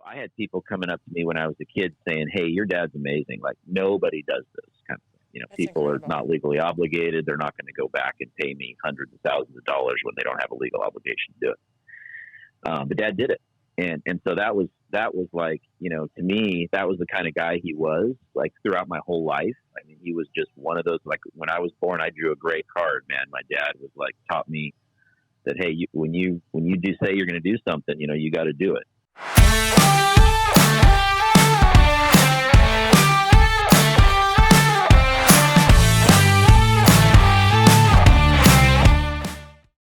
I had people coming up to me when I was a kid saying, "Hey, your dad's amazing. Like nobody does this kind of thing." That's People are incredible. not legally obligated. They're not going to go back and pay me hundreds of thousands of dollars when they don't have a legal obligation to do it. But Dad did it, and so that was like, to me, that was the kind of guy he was like throughout my whole life. I mean, he was just one of those, like when I was born, I drew a great card, man. My dad was like, taught me that, hey, when you do say you're going to do something, you got to do it.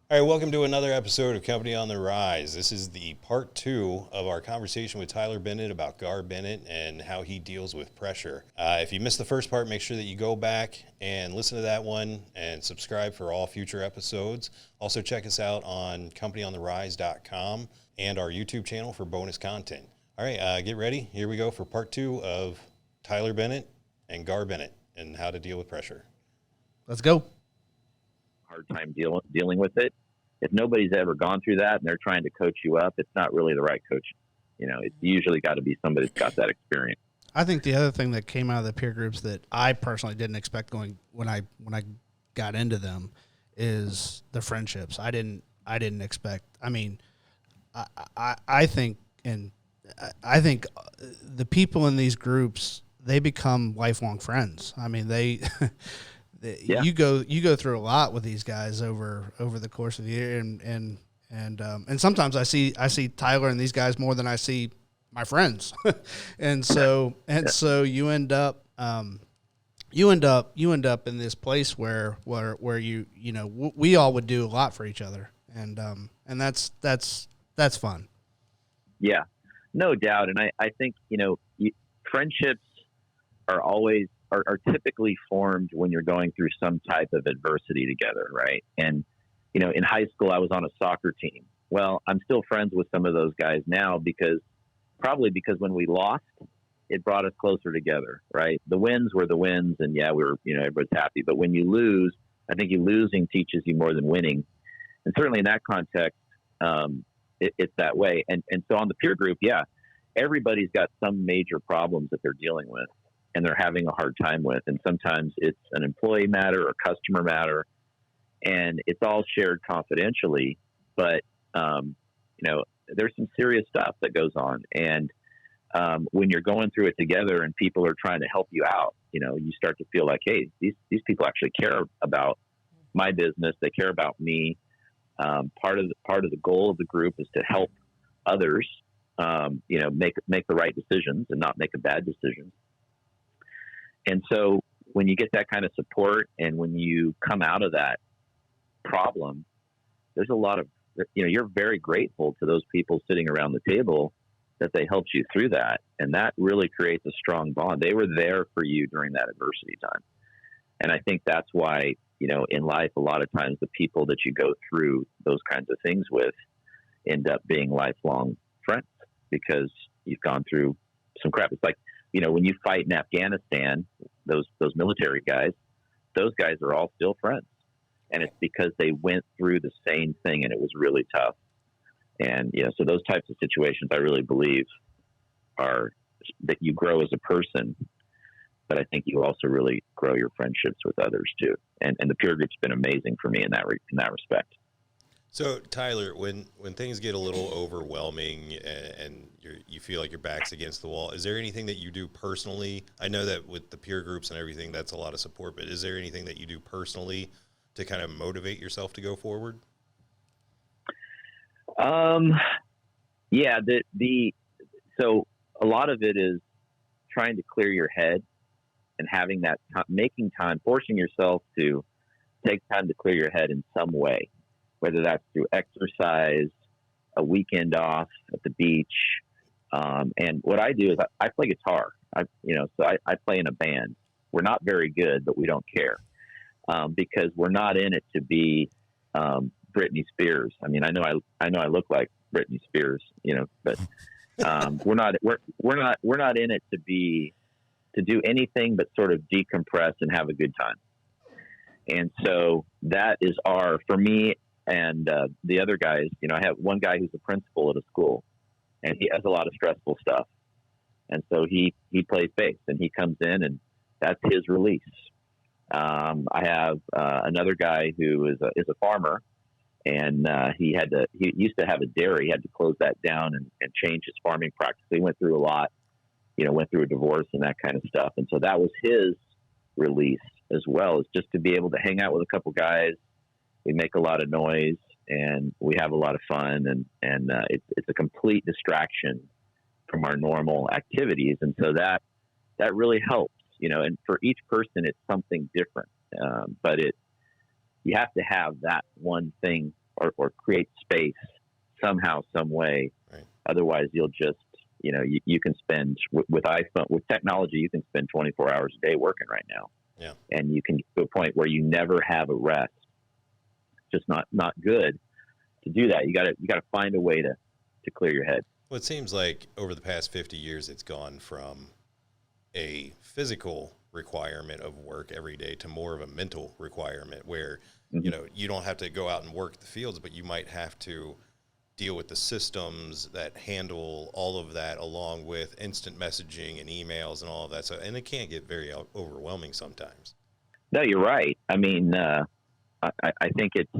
All right, welcome to another episode of Company on the Rise. This is the part 2 of our conversation with Tyler Bennett about Gar Bennett and how he deals with pressure. If you missed the first part, make sure that you go back and listen to that one and subscribe for all future episodes. Also check us out on companyontherise.com and our YouTube channel for bonus content. All right, get ready. Here we go for part 2 of Tyler Bennett and Gar Bennett and how to deal with pressure. Let's go. Hard time dealing with it. If nobody's ever gone through that and they're trying to coach you up, it's not really the right coaching. It's usually got to be somebody that's got that experience. I think the other thing that came out of the peer groups that I personally didn't expect going when I got into them is the friendships. I didn't expect. I mean, I think the people in these groups, they become lifelong friends. I mean, Yeah. You go through a lot with these guys over the course of the year, and sometimes I see Tyler and these guys more than I see my friends, and so you end up in this place where we all would do a lot for each other, and that's fun. Yeah, no doubt. And I think friendships are typically formed when you're going through some type of adversity together, right? And, in high school, I was on a soccer team. Well, I'm still friends with some of those guys now because when we lost, it brought us closer together, right? The wins were the wins, and yeah, we were, everybody's happy. But when you lose, I think losing teaches you more than winning. And certainly in that context, it's that way. And so on the peer group, yeah, everybody's got some major problems that they're dealing with and they're having a hard time with. And sometimes it's an employee matter or customer matter, and it's all shared confidentially. But, there's some serious stuff that goes on. And when you're going through it together and people are trying to help you out, you start to feel like, hey, these people actually care about my business. They care about me. Part of the goal of the group is to help others, make the right decisions and not make a bad decision. And so when you get that kind of support and when you come out of that problem, there's a lot of, you're very grateful to those people sitting around the table that they helped you through that. And that really creates a strong bond. They were there for you during that adversity time. And I think that's why, in life, a lot of times the people that you go through those kinds of things with end up being lifelong friends because you've gone through some crap. It's like, when you fight in Afghanistan, those military guys, those guys are all still friends. And it's because they went through the same thing and it was really tough. And, so those types of situations, I really believe are that you grow as a person, but I think you also really grow your friendships with others too. And the peer group's been amazing for me in that respect. So, Tyler, when things get a little overwhelming and you feel like your back's against the wall, is there anything that you do personally? I know that with the peer groups and everything, that's a lot of support, but is there anything that you do personally to kind of motivate yourself to go forward? Yeah, so a lot of it is trying to clear your head and having that making time, forcing yourself to take time to clear your head in some way, whether that's through exercise, a weekend off at the beach. And what I do is I play guitar. I play in a band. We're not very good, but we don't care because we're not in it to be Britney Spears. I mean, I know I look like Britney Spears, but we're not in it to do anything but sort of decompress and have a good time. And so that is for me and the other guys, I have one guy who's a principal at a school, and he has a lot of stressful stuff. And so he plays bass, and he comes in, and that's his release. I have another guy who is a farmer, and he used to have a dairy. He had to close that down and change his farming practice. He went through a lot, went through a divorce and that kind of stuff. And so that was his release as well, is just to be able to hang out with a couple guys. We make a lot of noise, and we have a lot of fun, and it's a complete distraction from our normal activities. And so that really helps, and for each person, it's something different. But you have to have that one thing or create space somehow, some way. Right. Otherwise you'll just, you can spend with iPhone, with technology, you can spend 24 hours a day working right now. Yeah. And you can get to a point where you never have a rest. It's just not good to do that. You gotta find a way to clear your head. Well, it seems like over the past 50 years, it's gone from a physical requirement of work every day to more of a mental requirement where, you don't have to go out and work the fields, but you might have to deal with the systems that handle all of that, along with instant messaging and emails and all of that. So, and it can get very overwhelming sometimes. No, you're right. I mean, I think it's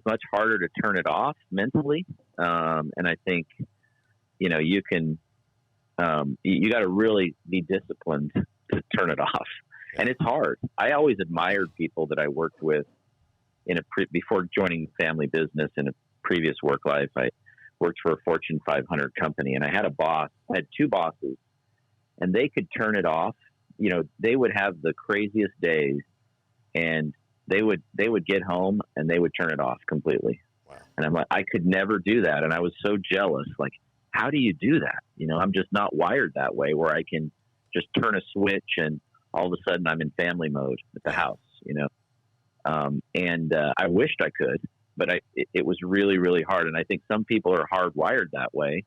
much harder to turn it off mentally. And I think, you can, you got to really be disciplined to turn it off. Yeah. And it's hard. I always admired people that I worked with before joining family business in a previous work life. I worked for a Fortune 500 company, and I had I had two bosses, and they could turn it off. They would have the craziest days, and they would get home and they would turn it off completely. Wow. And I'm like, I could never do that. And I was so jealous. Like, how do you do that? I'm just not wired that way, where I can just turn a switch and all of a sudden I'm in family mode at the house, and I wished I could, but it was really, really hard. And I think some people are hardwired that way,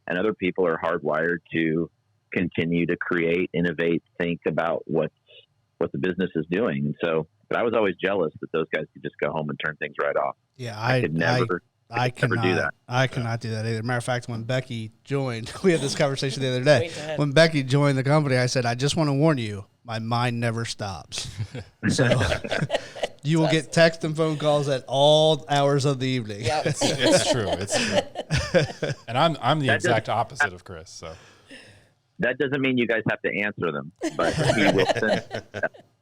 and other people are hardwired to continue to create, innovate, think about what the business is doing. And so, but I was always jealous that those guys could just go home and turn things right off. Yeah, I could never do that. I cannot do that either. Matter of fact, when Becky joined, we had this conversation the other day. When Becky joined the company, I said, I just want to warn you, my mind never stops. So you will get text and phone calls at all hours of the evening. Yep. It's true. It's true. And I'm the exact opposite of Chris. So that doesn't mean you guys have to answer them, but he will send.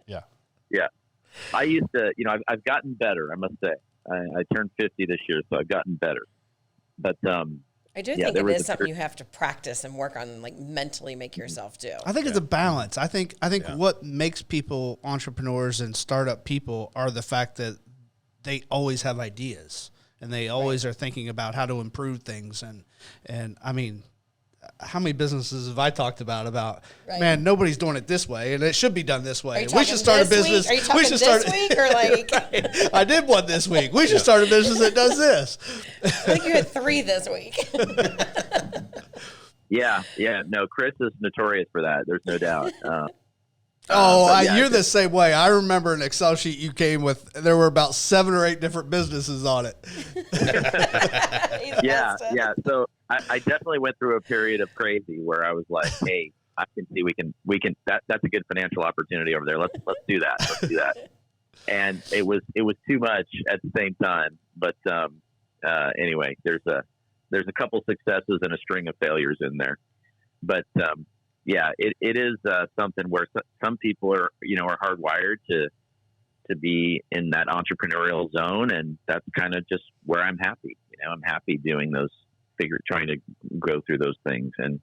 Yeah. Yeah. I used to, I've gotten better, I must say. I turned 50 this year, so I've gotten better. But I do think it is something you have to practice and work on, like mentally make yourself do. I think it's a balance. I think what makes people entrepreneurs and startup people are the fact that they always have ideas and they always are thinking about how to improve things. And I mean, how many businesses have I talked about, man, nobody's doing it this way and it should be done this way. We should start a business. Are you talking this week or like? Right. I did one this week. We should start a business that does this. I think you had 3 this week. Yeah. No, Chris is notorious for that. There's no doubt. You're the same way. I remember an Excel sheet you came with. There were about 7 or 8 different businesses on it. Yeah. So I definitely went through a period of crazy where I was like, hey, I can see we can that's a good financial opportunity over there. Let's do that. And it was too much at the same time. But anyway, there's a couple successes and a string of failures in there. But yeah, it is something where some people are hardwired to be in that entrepreneurial zone, and that's kind of just where I'm happy. I'm happy doing those, trying to go through those things. And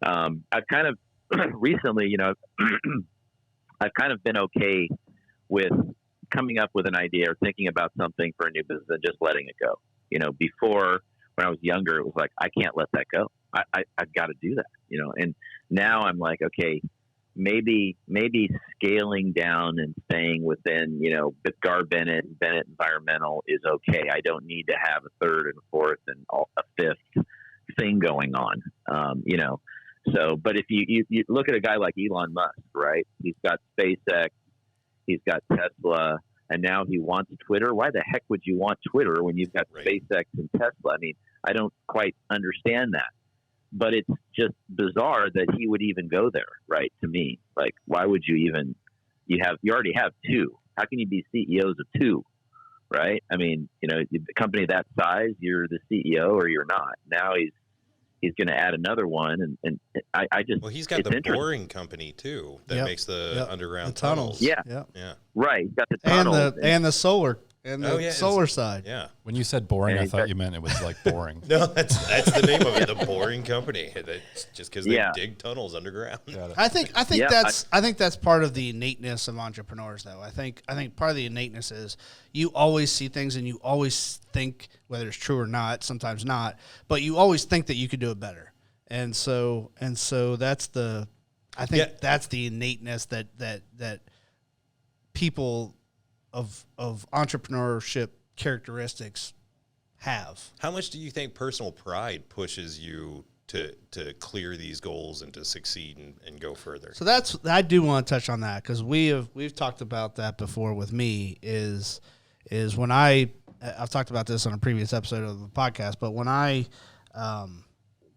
I've kind of recently, I've kind of been okay with coming up with an idea or thinking about something for a new business and just letting it go. Before, when I was younger, it was like, I can't let that go. I've got to do that, and now I'm like, okay, maybe scaling down and staying within, Bennett Environmental is okay. I don't need to have a third and a fourth and a fifth thing going on, So, but if you look at a guy like Elon Musk, right? He's got SpaceX, he's got Tesla, and now he wants Twitter. Why the heck would you want Twitter when you've got Right. SpaceX and Tesla? I mean, I don't quite understand that, but it's just bizarre that he would even go there, right? To me, like, why would you even? You already have two. How can you be CEOs of two? Right? I mean, the company that size, you're the CEO or you're not. Now he's going to add another one, and I just Well, he's got the boring company too that makes the underground the tunnels. tunnels. Yeah. Right. He's got the tunnels and the solar solar side. Yeah. When you said boring, I thought you meant it was like boring. No, that's the name of it. The Boring Company. That's just because they dig tunnels underground. I think that's part of the innateness of entrepreneurs, though. I think part of the innateness is you always see things and you always think, whether it's true or not, sometimes not, but you always think that you could do it better. And so that's the innateness that people of entrepreneurship characteristics have. How much do you think personal pride pushes you to clear these goals and to succeed and go further? So I do want to touch on that, because we've talked about that before with me is when I've talked about this on a previous episode of the podcast, but when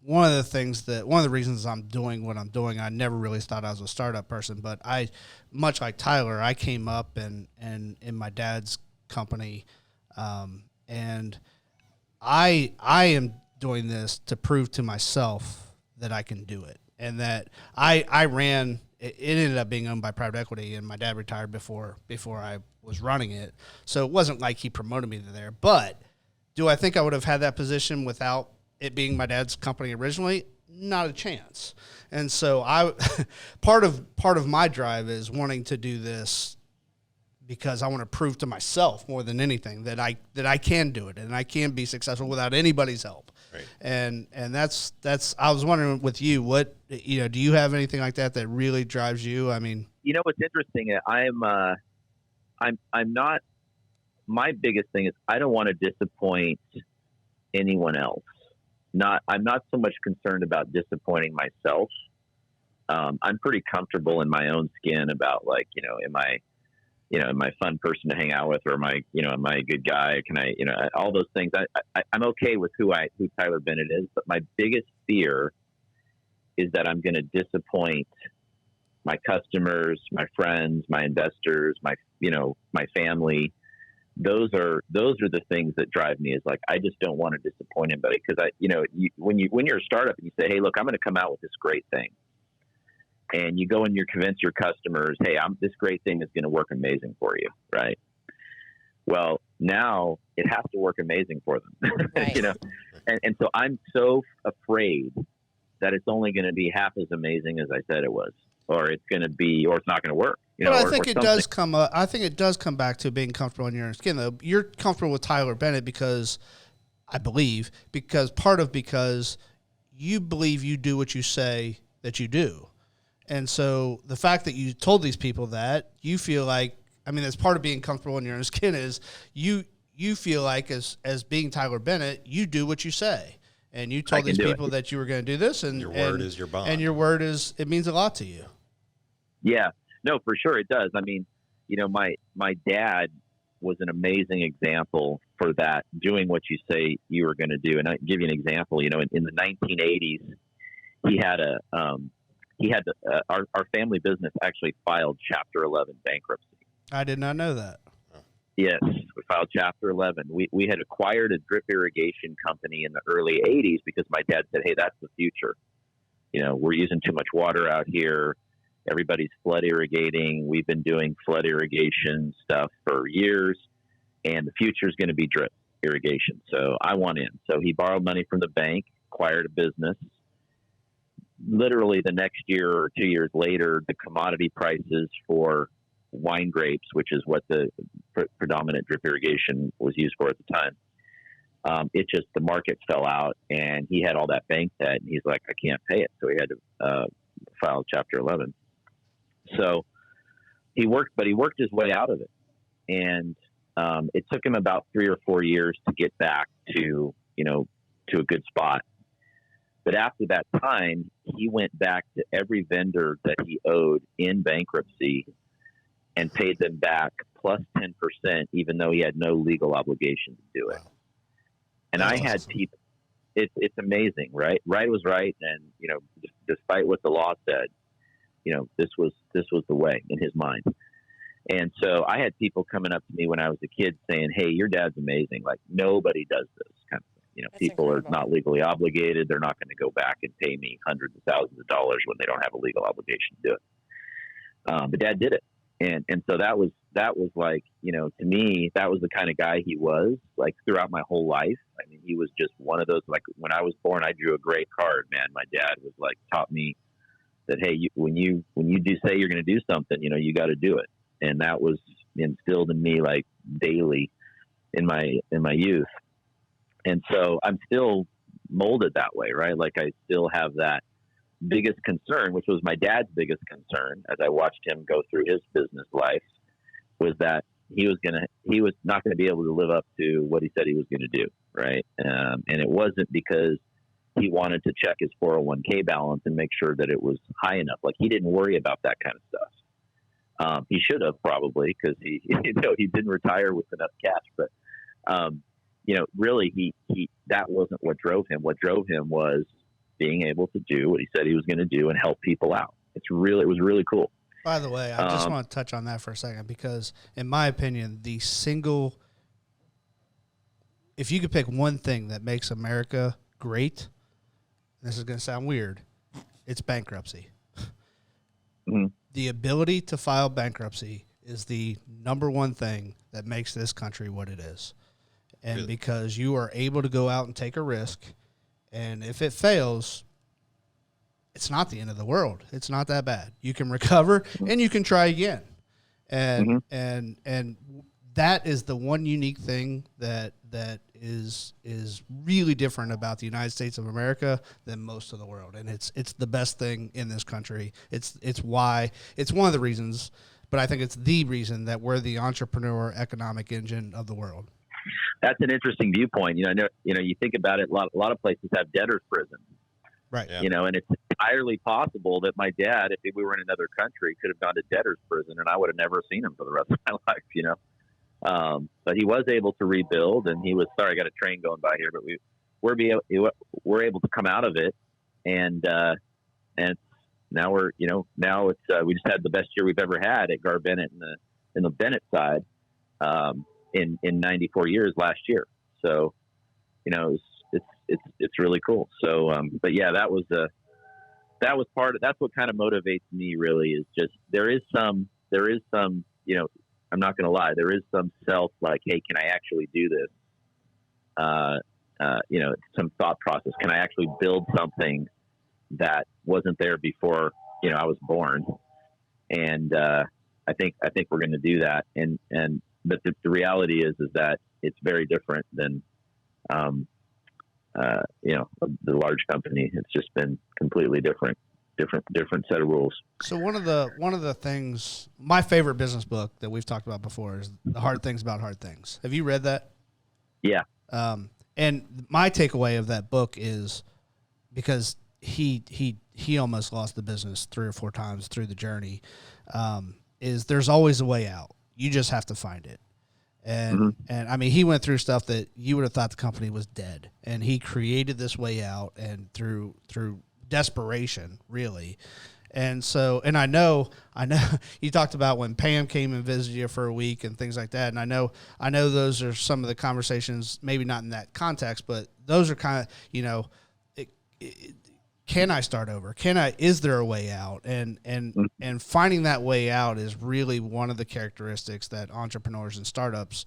one of the reasons I'm doing what I'm doing, I never really thought I was a startup person, but much like Tyler, I came up and in my dad's company, and I am doing this to prove to myself that I can do it, and that I ran. It ended up being owned by private equity, and my dad retired before I was running it, so it wasn't like he promoted me to there. But do I think I would have had that position without it being my dad's company originally? Not a chance. And so part of my drive is wanting to do this because I want to prove to myself more than anything that I can do it and I can be successful without anybody's help. Right. And that's I was wondering with you, what do you have anything like that really drives you? I mean, what's interesting, I'm not, my biggest thing is I don't want to disappoint anyone else. I'm not so much concerned about disappointing myself. I'm pretty comfortable in my own skin about, like, am I a fun person to hang out with, or am I a good guy? Can I, all those things. I'm okay with who Tyler Bennett is, but my biggest fear is that I'm going to disappoint my customers, my friends, my investors, my family. Those are the things that drive me, is like, I just don't want to disappoint anybody, because when you're a startup and you say, hey, look, I'm going to come out with this great thing, and you go and you convince your customers, hey, this great thing is going to work amazing for you, right? Well, now it has to work amazing for them, right. And so I'm so afraid that it's only going to be half as amazing as I said it was, or it's going to be, or it's not going to work. But I think it does come up. I think it does come back to being comfortable in your own skin, though. You're comfortable with Tyler Bennett because you believe you do what you say that you do. And so the fact that you told these people that, you feel like, I mean, that's part of being comfortable in your own skin, is you feel like as being Tyler Bennett, you do what you say. And you told these people that you were going to do this, and your word is your bond. And your word it means a lot to you. Yeah. No, for sure it does. I mean, my dad was an amazing example for that, doing what you say you were going to do. And I give you an example. In the 1980s, our family business actually filed Chapter 11 bankruptcy. I did not know that. Yes, we filed Chapter 11. We had acquired a drip irrigation company in the early 80s because my dad said, hey, that's the future. We're using too much water out here. Everybody's flood irrigating. We've been doing flood irrigation stuff for years, and the future is going to be drip irrigation. So I want in. So he borrowed money from the bank, acquired a business. Literally the next year or 2 years later, the commodity prices for wine grapes, which is what the predominant drip irrigation was used for at the time, the market fell out, and he had all that bank debt, and he's like, I can't pay it. So he had to file Chapter 11. So he worked his way out of it. And it took him about 3 or 4 years to get back to a good spot. But after that time, he went back to every vendor that he owed in bankruptcy and paid them back, plus 10%, even though he had no legal obligation to do it. Wow. And That's I had awesome. people, it's amazing, right? Right was right. And, despite what the law said, this was the way in his mind. And so I had people coming up to me when I was a kid saying, "Hey, your dad's amazing. Like, nobody does this kind of thing." That's People incredible. are not legally obligated. They're not going to go back and pay me hundreds of thousands of dollars when they don't have a legal obligation to do it. But Dad did it. And so that was like, to me, that was the kind of guy he was, like, throughout my whole life. I mean, he was just one of those, like, when I was born, I drew a great card, man. My dad was like, taught me that, hey, when you do say you're going to do something, you got to do it. And that was instilled in me, like, daily in my youth. And so I'm still molded that way, right? Like, I still have that biggest concern, which was my dad's biggest concern as I watched him go through his business life, was that he was not going to be able to live up to what he said he was going to do. Right. And it wasn't because he wanted to check his 401k balance and make sure that it was high enough. Like, he didn't worry about that kind of stuff. He should have, probably, because he didn't retire with enough cash, but, really he that wasn't what drove him. What drove him was being able to do what he said he was going to do and help people out. It was really cool. By the way, I just want to touch on that for a second, because in my opinion, if you could pick one thing that makes America great, this is going to sound weird, it's bankruptcy. Mm-hmm. The ability to file bankruptcy is the number one thing that makes this country what it is. And Really? Because you are able to go out and take a risk, and if it fails, it's not the end of the world. It's not that bad. You can recover and you can try again. And and that is the one unique thing that is really different about the United States of America than most of the world. And it's the best thing in this country. It's one of the reasons, but I think it's the reason that we're the entrepreneur economic engine of the world. That's an interesting viewpoint. You think about it. A lot of places have debtors' prisons, Right. Yeah. and it's entirely possible that my dad, if we were in another country, could have gone to debtors' prison, and I would have never seen him for the rest of my life. But he was able to rebuild, and he was. Sorry, I got a train going by here, but we're able to come out of it, and now we just had the best year we've ever had at Gar Bennett in the Bennett side. In 94 years last year. So, it's really cool. So, but yeah, that's what kind of motivates me, really, is just, there is some, I'm not going to lie, there is some self, like, hey, can I actually do this? Some thought process. Can I actually build something that wasn't there before, I was born? And, I think we're going to do that. But the reality is that it's very different than, the large company. It's just been completely different set of rules. So one of the things, my favorite business book that we've talked about before is The Hard Things About Hard Things. Have you read that? Yeah. And my takeaway of that book is, because he almost lost the business 3 or 4 times through the journey, is there's always a way out. You just have to find it. And I mean, he went through stuff that you would have thought the company was dead, and he created this way out, and through desperation, really. And so, and I know you talked about when Pam came and visited you for a week and things like that. And I know those are some of the conversations, maybe not in that context, but those are kind of, can I start over? Is there a way out? And finding that way out is really one of the characteristics that entrepreneurs and startups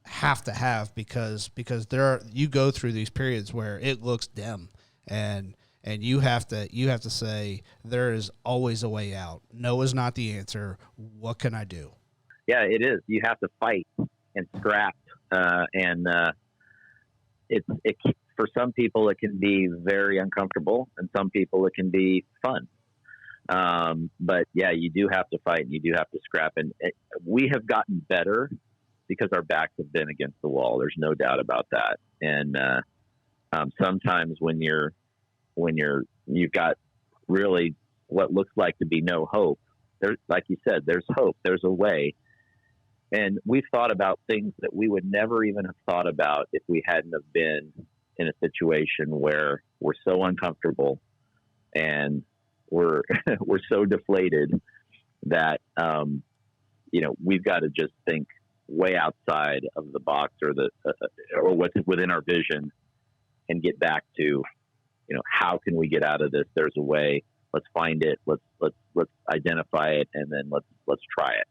have to have, because you go through these periods where it looks dim, and you have to say, there is always a way out. No is not the answer. What can I do? Yeah, it is. You have to fight and scrap, for some people, it can be very uncomfortable, and some people it can be fun. But yeah, you do have to fight, and you do have to scrap. And we have gotten better because our backs have been against the wall. There's no doubt about that. And sometimes when you've got really what looks like to be no hope, there's, like you said, there's hope. There's a way. And we've thought about things that we would never even have thought about if we hadn't have been in a situation where we're so uncomfortable and we're we're so deflated that we've got to just think way outside of the box or or what's within our vision and get back to how can we get out of this? There's a way. Let's find it. Let's identify it, and then let's try it.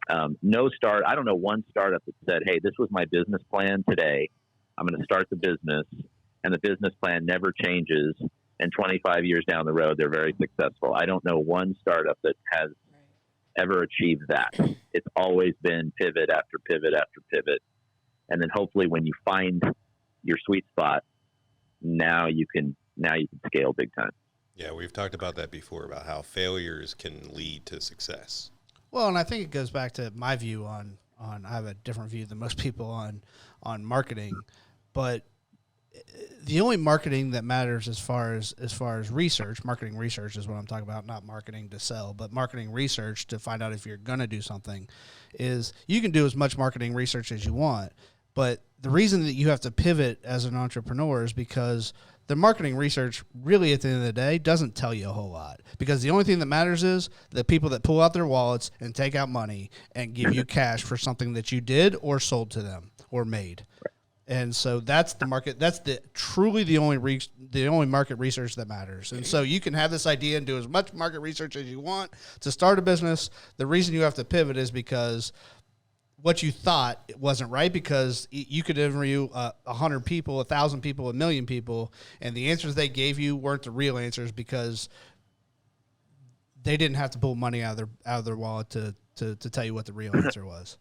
I don't know one startup that said, "Hey, this was my business plan today. I'm going to start the business," and the business plan never changes. And 25 years down the road, they're very successful. I don't know one startup that has ever achieved that. It's always been pivot after pivot after pivot, and then hopefully, when you find your sweet spot, now you can scale big time. Yeah, we've talked about that before, about how failures can lead to success. Well, and I think it goes back to my view on I have a different view than most people on marketing, but the only marketing that matters as far as research, marketing research is what I'm talking about, not marketing to sell, but marketing research to find out if you're going to do something, is you can do as much marketing research as you want, but the reason that you have to pivot as an entrepreneur is because the marketing research really at the end of the day doesn't tell you a whole lot, because the only thing that matters is the people that pull out their wallets and take out money and give you cash for something that you did or sold to them or made. And so that's the market. That's truly the only market research that matters. And so you can have this idea and do as much market research as you want to start a business. The reason you have to pivot is because what you thought it wasn't right, because you could interview 100 people, 1,000 people, 1 million people, and the answers they gave you weren't the real answers because they didn't have to pull money out of their wallet to tell you what the real answer was.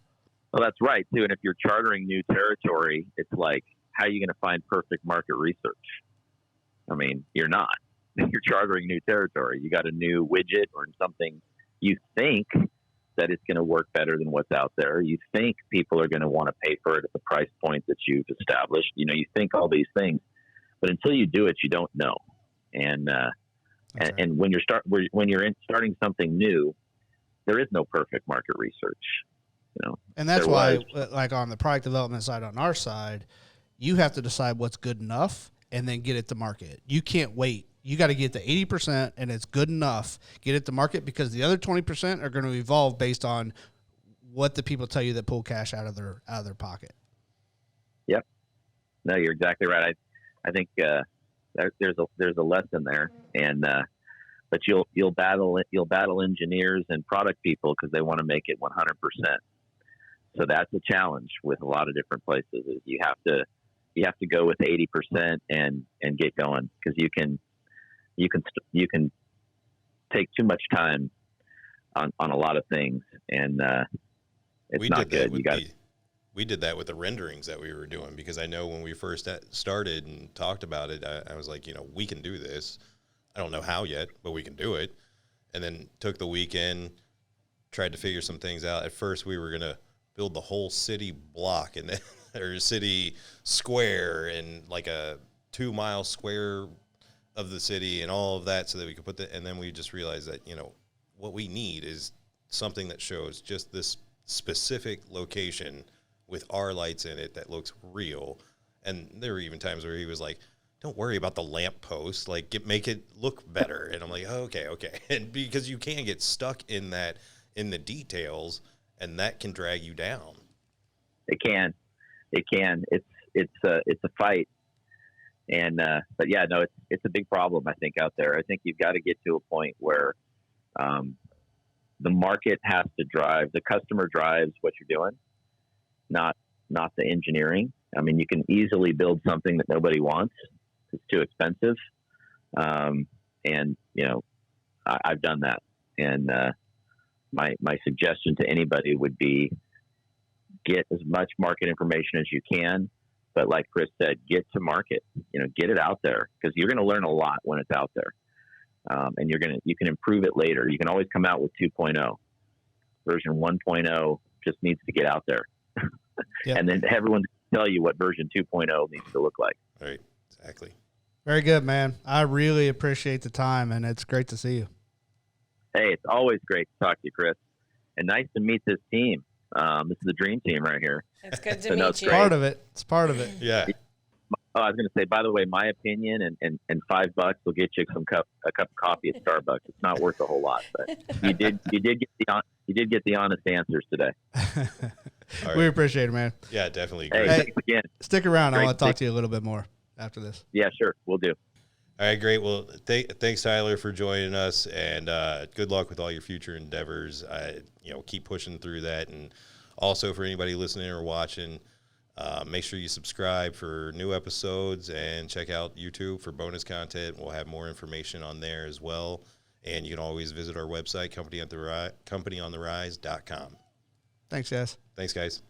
Well, that's right, too. And if you're chartering new territory, it's like, how are you going to find perfect market research? I mean, you're not. You're chartering new territory. You got a new widget or something. You think that it's going to work better than what's out there. You think people are going to want to pay for it at the price point that you've established. You think all these things, but until you do it, you don't know. And and when you're starting something new, there is no perfect market research. And that's why, like on the product development side, on our side, you have to decide what's good enough and then get it to market. You can't wait. You got to get to 80% and it's good enough. Get it to market, because the other 20% are going to evolve based on what the people tell you that pull cash out of their pocket. Yep. No, you're exactly right. I think there's a lesson there, and but you'll battle engineers and product people because they want to make it 100%. So that's a challenge with a lot of different places. Is you have to go with 80% and get going, because you can take too much time on a lot of things, and it's not good. We did that with the renderings that we were doing, because I know when we first started and talked about it, I was like, we can do this. I don't know how yet, but we can do it. And then took the weekend, tried to figure some things out. At first, we were going to build the whole city block and then or city square and like a 2-mile square of the city and all of that, so that we could put and then we just realized that, what we need is something that shows just this specific location with our lights in it that looks real. And there were even times where he was like, don't worry about the lamp post, make it look better. And I'm like, oh, okay. And because you can get stuck in the details, and that can drag you down. It can. It's a fight. And, but yeah, no, it's a big problem, I think, out there. I think you've got to get to a point where, the market has to drive, the customer drives what you're doing, not the engineering. I mean, you can easily build something that nobody wants. It's too expensive. And I've done that. And, my suggestion to anybody would be get as much market information as you can, but like Chris said, get to market, get it out there, because you're going to learn a lot when it's out there. And you can improve it later. You can always come out with 2.0. Version 1.0 just needs to get out there. Yep. And then everyone's going to tell you what version 2.0 needs to look like. Right. Exactly. Very good, man. I really appreciate the time, and it's great to see you. Hey, it's always great to talk to you, Chris. And nice to meet this team. This is the dream team right here. It's good to So, no, meet it's you. great. Part of it. It's part of it. Yeah. Oh, I was going to say, by the way, my opinion and $5 will get you a cup of coffee at Starbucks. It's not worth a whole lot, but you did get the honest answers today. Right. We appreciate it, man. Yeah, definitely. Hey, Great. Hey. thanks again. Stick around. I Great want to talk to- to you a little bit more after this. Yeah, sure, we'll do. All right, great. Well, thanks, Tyler, for joining us, and good luck with all your future endeavors. Keep pushing through that, and also for anybody listening or watching, make sure you subscribe for new episodes and check out YouTube for bonus content. We'll have more information on there as well, and you can always visit our website, companyontherise.com. Thanks, guys. Thanks, guys.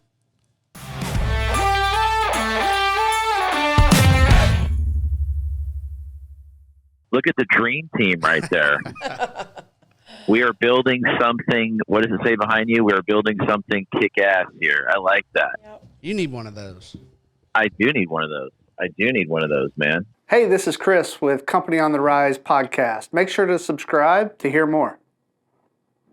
Look at the dream team right there. We are building something. What does it say behind you? We are building something kick-ass here. I like that. Yep. You need one of those. I do need one of those, man. Hey, this is Chris with Company on the Rise podcast. Make sure to subscribe to hear more.